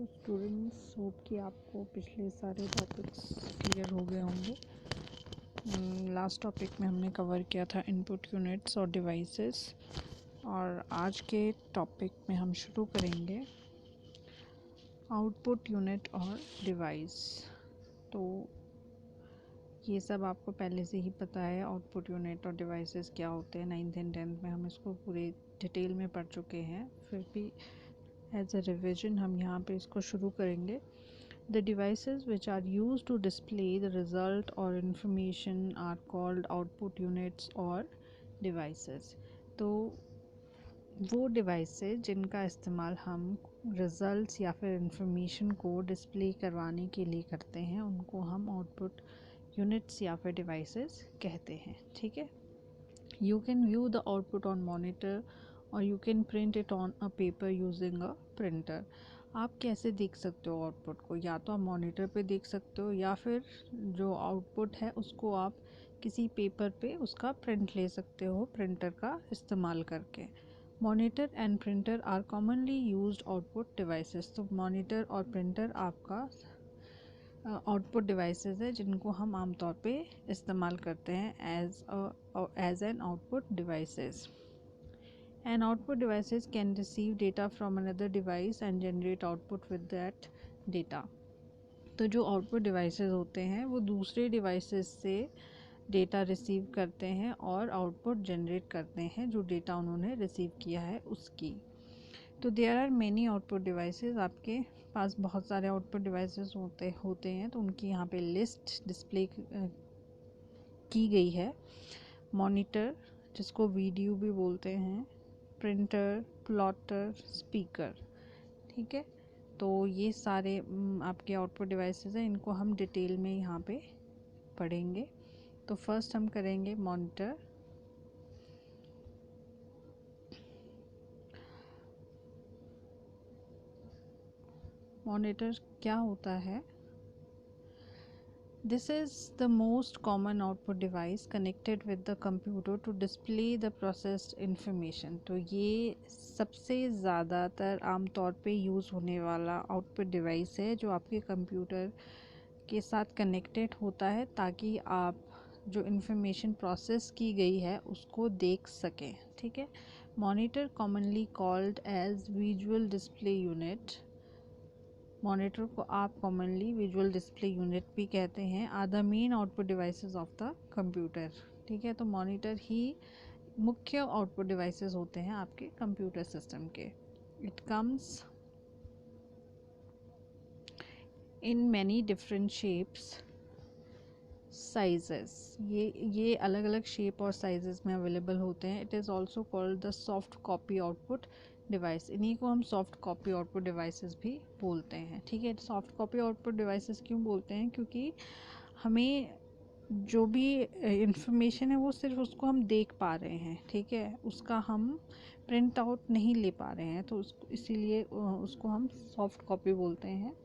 तो students hope कि आपको पिछले सारे टॉपिक्स क्लियर हो गए होंगे। लास्ट टॉपिक में हमने कवर किया था इनपुट यूनिट्स और डिवाइसेस, और आज के टॉपिक में हम शुरू करेंगे आउटपुट यूनिट और डिवाइस। तो ये सब आपको पहले से ही पता है, आउटपुट यूनिट और डिवाइसेस क्या होते हैं। 9th एंड 10th में हम इसको पूरे डिटेल में पढ़ चुके हैं, फिर भी एज अ रिविजन हम यहाँ पे इसको शुरू करेंगे। The devices which are used to display the result or information are called output units or devices। तो वो डिवाइसेस जिनका इस्तेमाल हम रिज़ल्ट्स या फिर इंफॉर्मेशन को डिस्प्ले करवाने के लिए करते हैं उनको हम आउटपुट यूनिट्स या फिर डिवाइसेस कहते हैं। ठीक है, you can view the output on monitor और you can print it on a paper using a printer. आप कैसे देख सकते हो आउटपुट को? या तो आप मॉनिटर पे देख सकते हो या फिर जो आउटपुट है उसको आप किसी पेपर पे उसका प्रिंट ले सकते हो प्रिंटर का इस्तेमाल करके। Monitor and printer are commonly used output devices. तो मॉनिटर और प्रिंटर आपका आउटपुट डिवाइसेस है जिनको हम आमतौर पे इस्तेमाल करते हैं as an output devices. An output devices can receive data from another device and generate output with that data। तो जो आउटपुट डिवाइसेस होते हैं वो दूसरे डिवाइसेस से डेटा रिसीव करते हैं और आउटपुट जनरेट करते हैं जो डेटा उन्होंने रिसीव किया है उसकी। तो there are many output devices, आपके पास बहुत सारे आउटपुट डिवाइसेस होते हैं। तो उनकी यहाँ पे लिस्ट डिस्प्ले की गई है। मॉनिटर, जिसको वीडियो भी बोलते हैं, प्रिंटर, प्लॉटर, स्पीकर। ठीक है, तो ये सारे आपके आउटपुट डिवाइसेस हैं, इनको हम डिटेल में यहाँ पे पढ़ेंगे। तो फर्स्ट हम करेंगे मॉनिटर। मॉनिटर क्या होता है? This is the most common output device connected with the computer to display the processed information। तो ये सबसे ज़्यादातर आमतौर पे यूज़ होने वाला आउटपुट डिवाइस है जो आपके कंप्यूटर के साथ कनेक्टेड होता है ताकि आप जो इंफॉर्मेशन प्रोसेस की गई है उसको देख सकें। ठीक है, monitor commonly called as visual display unit. Monitor को आप कॉमनली विजुअल डिस्प्ले यूनिट भी कहते हैं। Are the main output devices of the computer. ठीक है, तो मॉनिटर ही मुख्य आउटपुट डिवाइसेस होते हैं आपके कंप्यूटर सिस्टम के। It comes in many different shapes, sizes. ये अलग अलग शेप और साइजेस में अवेलेबल होते हैं। It is also called the soft copy output device. इन्हीं को हम सॉफ्ट कॉपी आउटपुट डिवाइसेस भी बोलते हैं। ठीक है, सॉफ्ट कॉपी आउटपुट डिवाइसेस क्यों बोलते हैं? क्योंकि हमें जो भी इंफॉर्मेशन है वो सिर्फ उसको हम देख पा रहे हैं। ठीक है, उसका हम प्रिंट आउट नहीं ले पा रहे हैं, तो उसको इसीलिए उसको हम सॉफ्ट कॉपी बोलते हैं।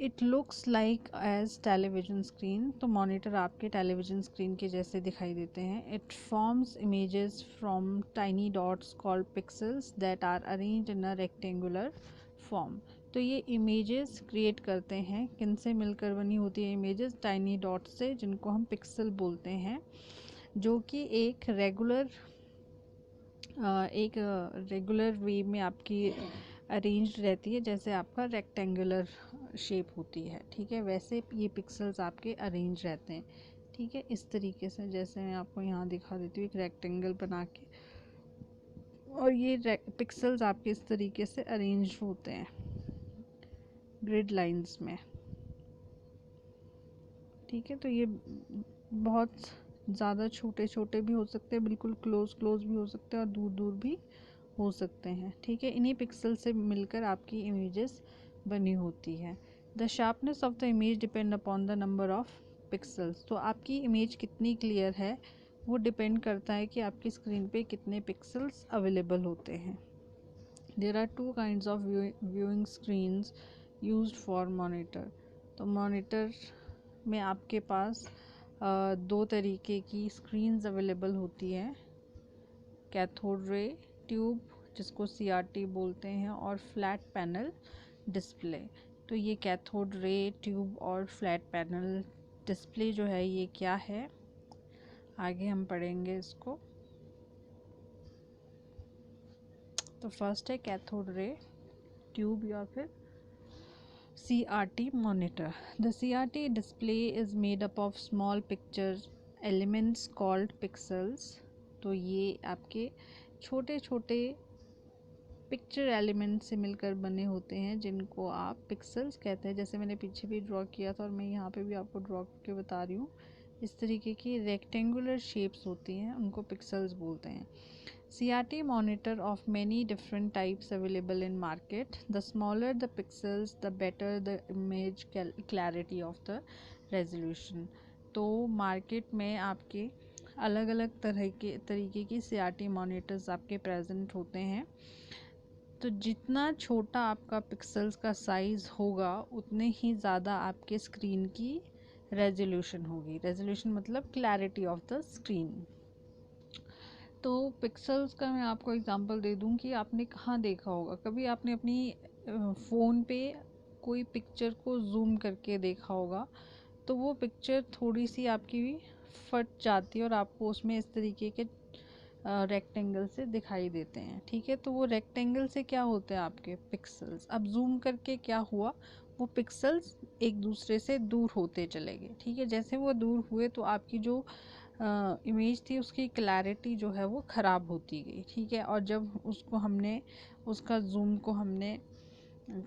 It looks like as television screen. तो मॉनिटर आपके टेलीविजन स्क्रीन के जैसे दिखाई देते हैं। It forms images from tiny dots called pixels that are arranged in a rectangular form. तो ये इमेजेस क्रिएट करते हैं, किन से मिलकर बनी होती है इमेजेस? टाइनी डॉट्स से, जिनको हम पिक्सल बोलते हैं, जो कि एक रेगुलर वे में आपकी अरेंज्ड रहती है, जैसे आपका रेक्टेंगुलर शेप होती है। ठीक है, वैसे ये पिक्सेल्स आपके अरेंज रहते हैं। ठीक है, इस तरीके से, जैसे मैं आपको यहाँ दिखा देती हूँ एक रेक्टेंगल बना के, और ये पिक्सेल्स आपके इस तरीके से अरेंज होते हैं ग्रिड लाइंस में। ठीक है, तो ये बहुत ज़्यादा छोटे छोटे भी हो सकते हैं, बिल्कुल क्लोज भी हो सकते हैं, और दूर दूर भी हो सकते हैं। ठीक है, इन्हीं पिक्सल से मिलकर आपकी इमेजेस बनी होती है। The sharpness of the image depend upon the number of pixels. तो आपकी इमेज कितनी क्लियर है वो डिपेंड करता है कि आपकी स्क्रीन पे कितने पिक्सल्स अवेलेबल होते हैं। There are two kinds of viewing screens used for monitor. तो मॉनिटर में आपके पास दो तरीके की स्क्रीन्स अवेलेबल होती हैं, कैथोड रे ट्यूब जिसको CRT बोलते हैं, और फ्लैट पैनल डिस्प्ले। तो ये कैथोड रे ट्यूब और फ्लैट पैनल डिस्प्ले जो है ये क्या है, आगे हम पढ़ेंगे इसको। तो फर्स्ट है कैथोड रे ट्यूब या फिर CRT monitor. The CRT display is made up of small picture elements called pixels. तो ये आपके छोटे छोटे पिक्चर एलिमेंट से मिलकर बने होते हैं जिनको आप पिक्सल्स कहते हैं। जैसे मैंने पीछे भी ड्रॉ किया था और मैं यहाँ पे भी आपको ड्रॉ करके बता रही हूँ, इस तरीके की रेक्टेंगुलर शेप्स होती हैं, उनको पिक्सल्स बोलते हैं। CRT monitor of many different types available in market. The smaller the pixels, the better the image clarity of the resolution. तो मार्केट में आपके अलग अलग तरीके की CRT monitors आपके प्रेजेंट होते हैं। तो जितना छोटा आपका पिक्सल्स का साइज़ होगा उतने ही ज़्यादा आपके स्क्रीन की रेजोल्यूशन होगी। रेजोल्यूशन मतलब क्लैरिटी ऑफ द स्क्रीन। तो पिक्सल्स का मैं आपको एग्जांपल दे दूं कि आपने कहाँ देखा होगा, कभी आपने अपनी फ़ोन पे कोई पिक्चर को जूम करके देखा होगा, तो वो पिक्चर थोड़ी सी आपकी फट जाती है और आपको उसमें इस तरीके के रेक्टेंगल से दिखाई देते हैं। ठीक है, तो वो रेक्टेंगल से क्या होते हैं आपके पिक्सल्स। अब जूम करके क्या हुआ, वो पिक्सल्स एक दूसरे से दूर होते चले गए। ठीक है, जैसे वो दूर हुए तो आपकी जो इमेज थी उसकी क्लैरिटी जो है वो ख़राब होती गई। ठीक है, और जब उसको हमने उसका जूम को हमने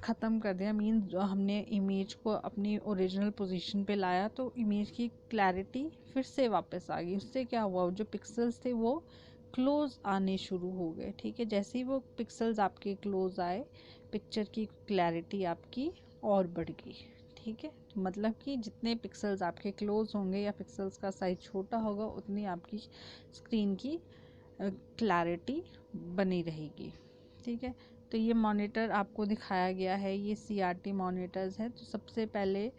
ख़त्म कर दिया, मीन हमने इमेज को अपनी ओरिजिनल पोजीशन पे लाया, तो इमेज की क्लैरिटी फिर से वापस आ गई। उससे क्या हुआ, जो पिक्सल्स थे वो क्लोज आने शुरू हो गए। ठीक है, जैसे ही वो पिक्सल्स आपके क्लोज आए, पिक्चर की क्लैरिटी आपकी और बढ़ गई। ठीक है, तो मतलब कि जितने पिक्सल्स आपके क्लोज होंगे या पिक्सल्स का साइज छोटा होगा उतनी आपकी स्क्रीन की क्लैरिटी बनी रहेगी। ठीक है, तो ये मॉनिटर आपको दिखाया गया है, ये CRT मॉनिटर्स हैं। तो सबसे पहले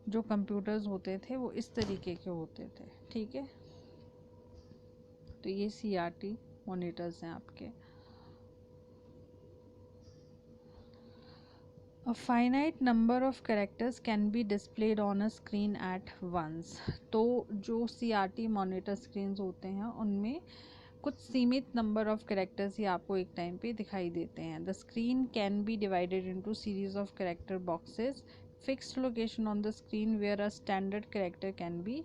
जो कंप्यूटर्स होते थे वो इस तरीके के होते थे। ठीक है, तो ये CRT मॉनिटर्स हैं आपके। A finite number of characters can be displayed on a screen at once. तो जो CRT मॉनिटर स्क्रीन्स होते हैं उनमें कुछ सीमित नंबर ऑफ कैरेक्टर्स ही आपको एक टाइम पे दिखाई देते हैं। The screen can be divided into series of character boxes, fixed location on the screen where a standard character can be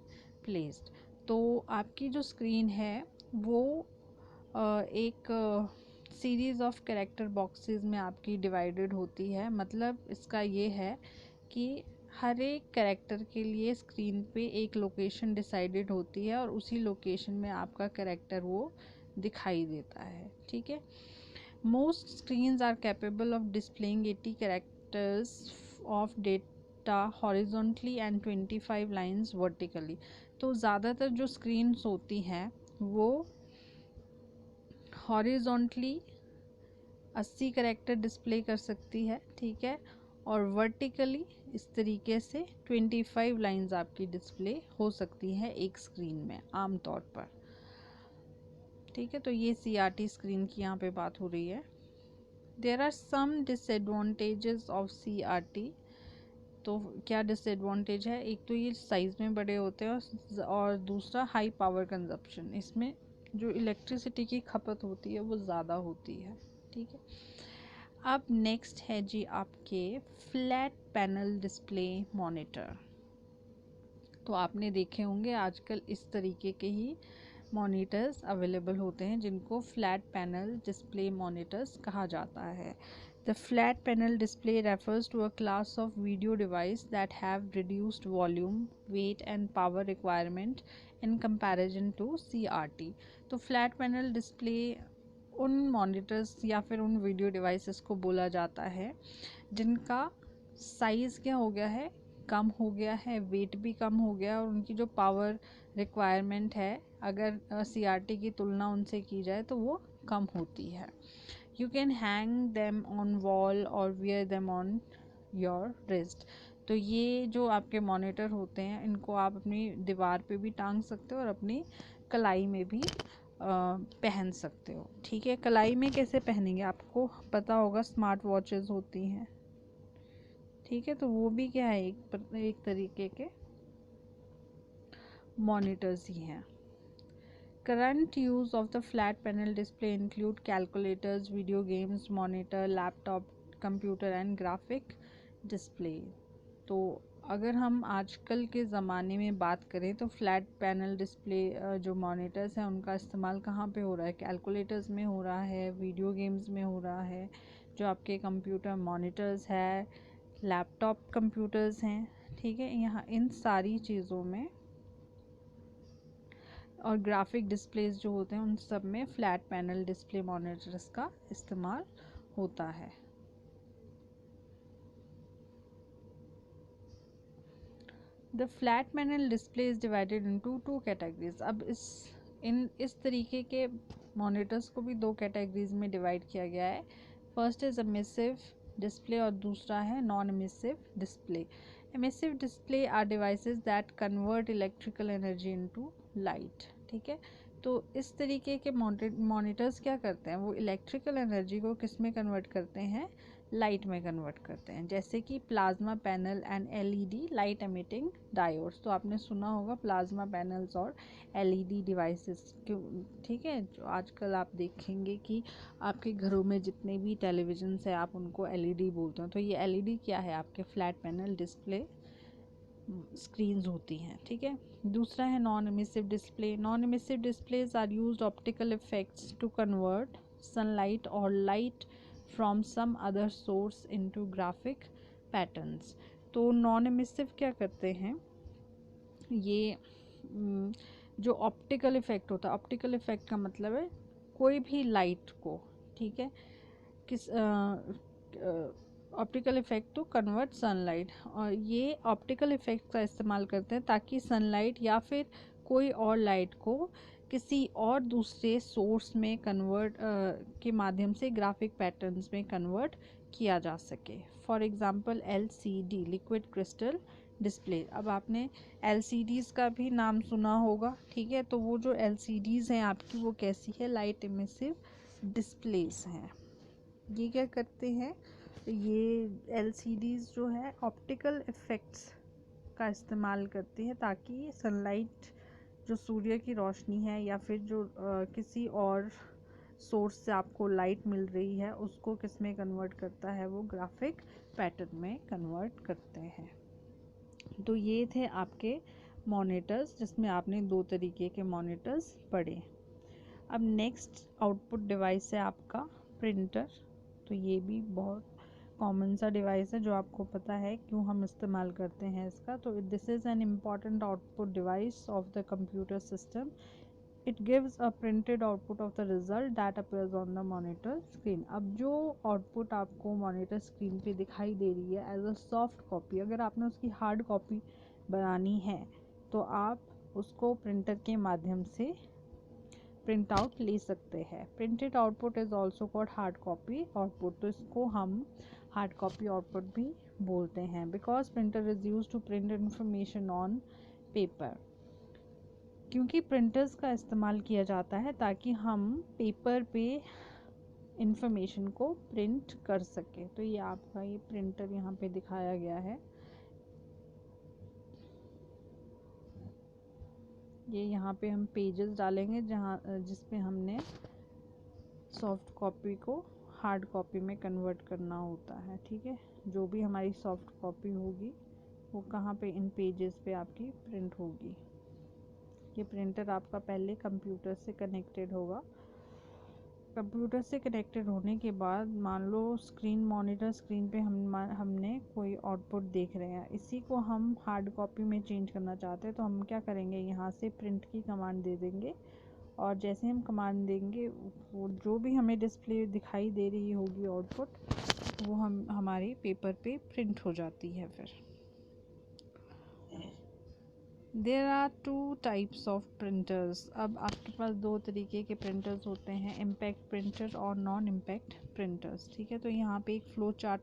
placed. तो आपकी जो स्क्रीन है वो एक सीरीज़ ऑफ कैरेक्टर बॉक्सेस में आपकी डिवाइडेड होती है। मतलब इसका ये है कि हर एक कैरेक्टर के लिए स्क्रीन पे एक लोकेशन डिसाइडेड होती है और उसी लोकेशन में आपका कैरेक्टर वो दिखाई देता है। ठीक है, most screens are capable of displaying 80 characters of data horizontally and 25 lines vertically. तो ज़्यादातर जो स्क्रीन्स होती हैं वो हॉरिजॉन्टली 80 कैरेक्टर डिस्प्ले कर सकती है। ठीक है, और वर्टिकली इस तरीके से 25 लाइंस आपकी डिस्प्ले हो सकती हैं एक स्क्रीन में आमतौर पर। ठीक है, तो ये CRT स्क्रीन की यहाँ पे बात हो रही है। There are some disadvantages of CRT। तो क्या डिसएडवांटेज है, एक तो ये साइज़ में बड़े होते हैं और दूसरा हाई पावर कंजप्शन, इसमें जो इलेक्ट्रिसिटी की खपत होती है वो ज़्यादा होती है। ठीक है, अब नेक्स्ट है जी आपके फ्लैट पैनल डिस्प्ले मॉनिटर। तो आपने देखे होंगे आजकल इस तरीके के ही मॉनिटर्स अवेलेबल होते हैं जिनको फ्लैट पैनल डिस्प्ले मॉनिटर्स कहा जाता है। The flat panel display refers to a class of video device that have reduced volume, weight and power requirement in comparison to CRT. तो फ्लैट पैनल डिस्प्ले उन monitors या फिर उन video devices को बोला जाता है जिनका साइज़ क्या हो गया है, कम हो गया है, वेट भी कम हो गया और उनकी जो पावर रिक्वायरमेंट है अगर CRT की तुलना उनसे की जाए तो वो कम होती है। You can hang them on wall or wear them on your wrist. तो ये जो आपके मॉनिटर होते हैं इनको आप अपनी दीवार पे भी टांग सकते हो और अपनी कलाई में भी पहन सकते हो। ठीक है, कलाई में कैसे पहनेंगे आपको पता होगा, स्मार्ट वॉचेस होती हैं। ठीक है, तो वो भी क्या है, एक तरीके के मॉनिटर्स ही हैं। Current use of the flat panel display include calculators, video games, monitor, laptop, computer and graphic display। तो अगर हम आजकल के ज़माने में बात करें तो फ्लैट पैनल डिस्प्ले जो मॉनिटर्स हैं उनका इस्तेमाल कहाँ पे हो रहा है? कैलकुलेटर्स में हो रहा है, वीडियो गेम्स में हो रहा है, जो आपके कंप्यूटर मॉनिटर्स है, लैपटॉप कंप्यूटर्स हैं। ठीक है, यहाँ इन सारी चीज़ों में और ग्राफिक डिस्प्लेस जो होते हैं उन सब में फ्लैट पैनल डिस्प्ले मॉनिटर्स का इस्तेमाल होता है। The flat panel display is divided into 2 categories. अब इस तरीके के मॉनिटर्स को भी 2 कैटेगरीज में डिवाइड किया गया है। फर्स्ट इज एमिसिव डिस्प्ले और दूसरा है non emissive display. Emissive display are devices that convert electrical energy into light. ठीक है, तो इस तरीके के मॉनिटर्स क्या करते हैं, वो इलेक्ट्रिकल एनर्जी को किस में कन्वर्ट करते हैं? लाइट में कन्वर्ट करते हैं, जैसे कि plasma panel and LED light emitting diodes. तो आपने सुना होगा प्लाज्मा पैनल्स और एलईडी डिवाइसेस क्यों। ठीक है, जो आजकल आप देखेंगे कि आपके घरों में जितने भी टेलीविजन है आप उनको एलईडी बोलते हैं। तो ये एलईडी क्या है? आपके फ्लैट पैनल डिस्प्ले स्क्रीन्स होती हैं। ठीक है, दूसरा है non emissive display. Non emissive displays are used optical effects to convert sunlight or light from some other source into graphic patterns. तो नॉन एमिसिव क्या करते हैं, ये जो ऑप्टिकल इफेक्ट होता है, ऑप्टिकल इफेक्ट का मतलब है कोई भी लाइट को, ठीक है, किस optical effect to convert sunlight, और ये ऑप्टिकल इफेक्ट का इस्तेमाल करते हैं ताकि सनलाइट या फिर कोई और लाइट को किसी और दूसरे सोर्स में कन्वर्ट के माध्यम से ग्राफिक पैटर्न्स में कन्वर्ट किया जा सके। For example LCD liquid crystal display. अब आपने LCDs का भी नाम सुना होगा। ठीक है, तो वो जो LCDs हैं आपकी, वो कैसी है? लाइट इमिसिव डिस्प्लेस हैं। ये क्या करते हैं, ये LCDs जो है ऑप्टिकल इफ़ेक्ट्स का इस्तेमाल करती है ताकि सनलाइट, जो सूर्य की रोशनी है या फिर जो किसी और सोर्स से आपको लाइट मिल रही है, उसको किस में कन्वर्ट करता है? वो ग्राफिक पैटर्न में कन्वर्ट करते हैं। तो ये थे आपके मॉनिटर्स, जिसमें आपने 2 तरीके के मॉनिटर्स पढ़े। अब नेक्स्ट आउटपुट डिवाइस है आपका प्रिंटर। तो ये भी बहुत कॉमन सा डिवाइस है जो आपको पता है क्यों हम इस्तेमाल करते हैं इसका। तो this is an important output device of the computer system. It gives a printed output of the result that appears on the monitor screen. अब जो आउटपुट आपको मॉनिटर स्क्रीन पे दिखाई दे रही है एज अ सॉफ्ट कॉपी, अगर आपने उसकी हार्ड कॉपी बनानी है तो आप उसको प्रिंटर के माध्यम से प्रिंट आउट ले सकते हैं। Printed output is also called hard copy output. तो इसको हम हार्ड कॉपी आउटपुट भी बोलते हैं, because printer is use to print information on paper. क्योंकि प्रिंटर्स का इस्तेमाल किया जाता है ताकि हम पेपर पे इंफॉर्मेशन को प्रिंट कर सकें। तो ये आपका ये प्रिंटर यहाँ पे दिखाया गया है। ये यहाँ पे हम पेजेस डालेंगे जहाँ जिस पे हमने सॉफ्ट कॉपी को हार्ड कॉपी में कन्वर्ट करना होता है। ठीक है, जो भी हमारी सॉफ्ट कॉपी होगी वो कहाँ पे? इन पेजेस पे आपकी प्रिंट होगी। ये प्रिंटर आपका पहले कंप्यूटर से कनेक्टेड होगा। कंप्यूटर से कनेक्टेड होने के बाद मान लो स्क्रीन, मॉनिटर स्क्रीन पे हमने कोई आउटपुट देख रहे हैं, इसी को हम हार्ड कॉपी में चेंज करना चाहते हैं। तो हम क्या करेंगे, यहाँ से प्रिंट की कमांड दे देंगे, और जैसे हम कमांड देंगे वो जो भी हमें डिस्प्ले दिखाई दे रही होगी आउटपुट, वो हमारे पेपर पे प्रिंट हो जाती है। फिर there are 2 types of printers. अब आपके पास 2 तरीके के प्रिंटर्स होते हैं, इम्पैक्ट प्रिंटर और नॉन इम्पैक्ट प्रिंटर्स। ठीक है, तो यहाँ पे एक फ्लो चार्ट